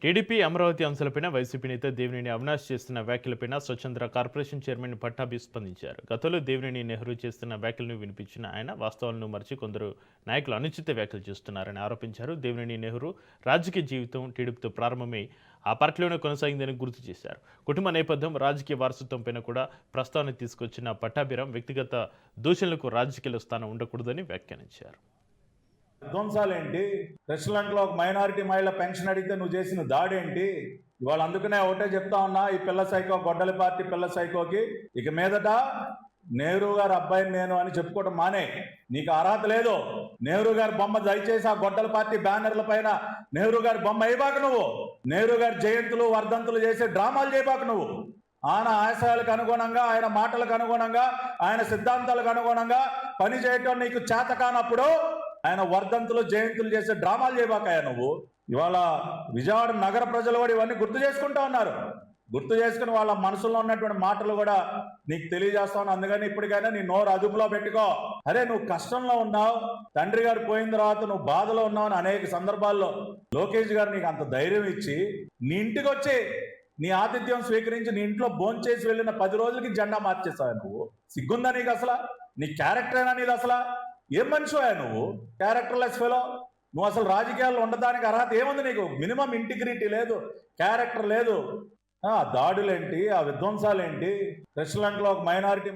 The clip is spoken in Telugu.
టీడీపీ అమరావతి అంశాలపైన వైసీపీ నేత దేవినేని అవినాష్ చేస్తున్న వ్యాఖ్యలపైన స్వచ్ఛంద కార్పొరేషన్ చైర్మన్ పట్టాభి స్పందించారు. గతంలో దేవినేని నెహ్రూ చేస్తున్న వ్యాఖ్యలను వినిపించిన ఆయన వాస్తవాలను మరిచి కొందరు నాయకులు అనుచిత వ్యాఖ్యలు చేస్తున్నారని ఆరోపించారు. దేవినేని నెహ్రూ రాజకీయ జీవితం టీడీపీతో ప్రారంభమై ఆ పార్టీలోనే కొనసాగిందని గుర్తు చేశారు. కుటుంబ నేపథ్యం, రాజకీయ వారసత్వంపైన కూడా ప్రస్తావన తీసుకొచ్చిన పట్టాభిరాం వ్యక్తిగత దూషణలకు రాజకీయాల స్థానం ఉండకూడదని వ్యాఖ్యానించారు. విధ్వంసాలేంటి? రెస్టారెంట్లో ఒక మైనారిటీ మహిళ పెన్షన్ అడిగితే నువ్వు చేసిన దాడేంటి? ఇవాళ అందుకనే ఒకటే చెప్తా ఉన్నా, ఈ పిల్ల సైకో గొడ్డలి పార్టీ పిల్ల సైకోకి ఇక మీదట నెహ్రూ గారు అబ్బాయిని నేను అని చెప్పుకోవడం మానే. నీకు అర్హత లేదు. నెహ్రూ గారి బొమ్మ దయచేసి ఆ గొడ్డల పార్టీ బ్యానర్ల పైన నెహ్రూ గారి బొమ్మ వేయబాక నువ్వు. నెహ్రూ గారి జయంతులు వర్ధంతులు చేసే డ్రామాలు చేయబాక నువ్వు. ఆయన ఆశయాలకు అనుగుణంగా, ఆయన మాటలకు అనుగుణంగా, ఆయన సిద్ధాంతాలకు అనుగుణంగా పని చేయటం నీకు చేత కానప్పుడు ఆయన వర్ధంతులు జయంతులు చేసే డ్రామాలు చేయబాకాయా నువ్వు. ఇవాళ విజయవాడ నగర ప్రజలు కూడా ఇవన్నీ గుర్తు చేసుకుంటా ఉన్నారు. గుర్తు చేసుకుని వాళ్ళ మనసులో ఉన్నటువంటి మాటలు కూడా నీకు తెలియజేస్తాను. అందుకని ఇప్పటికైనా నీ నోరు అదుపులో పెట్టుకో. అరే నువ్వు కష్టంలో ఉన్నావు, తండ్రి గారు పోయిన తర్వాత నువ్వు బాధలో ఉన్నావు అని అనేక సందర్భాల్లో లోకేష్ గారు నీకు అంత ధైర్యం ఇచ్చి నీ ఇంటికి వచ్చి నీ ఆతిథ్యం స్వీకరించి నీ ఇంట్లో భోంచేసి వెళ్ళిన 10 రోజులకి జెండా మార్చేస్తావు. నువ్వు సిగ్గుందా నీకు? అసలు నీ క్యారెక్టర్ అయినా నీది? అసలు ఏం మనిషివా నువ్వు? Characterless fellow. నువ్వు అసలు రాజకీయాల్లో ఉండడానికి అర్హత ఏముంది నీకు? మినిమం ఇంటిగ్రిటీ లేదు, క్యారెక్టర్ లేదు. ఆ దాడులేంటి, ఆ విధ్వంసాలేంటి? రెస్టారెంట్లో ఒక మైనారిటీ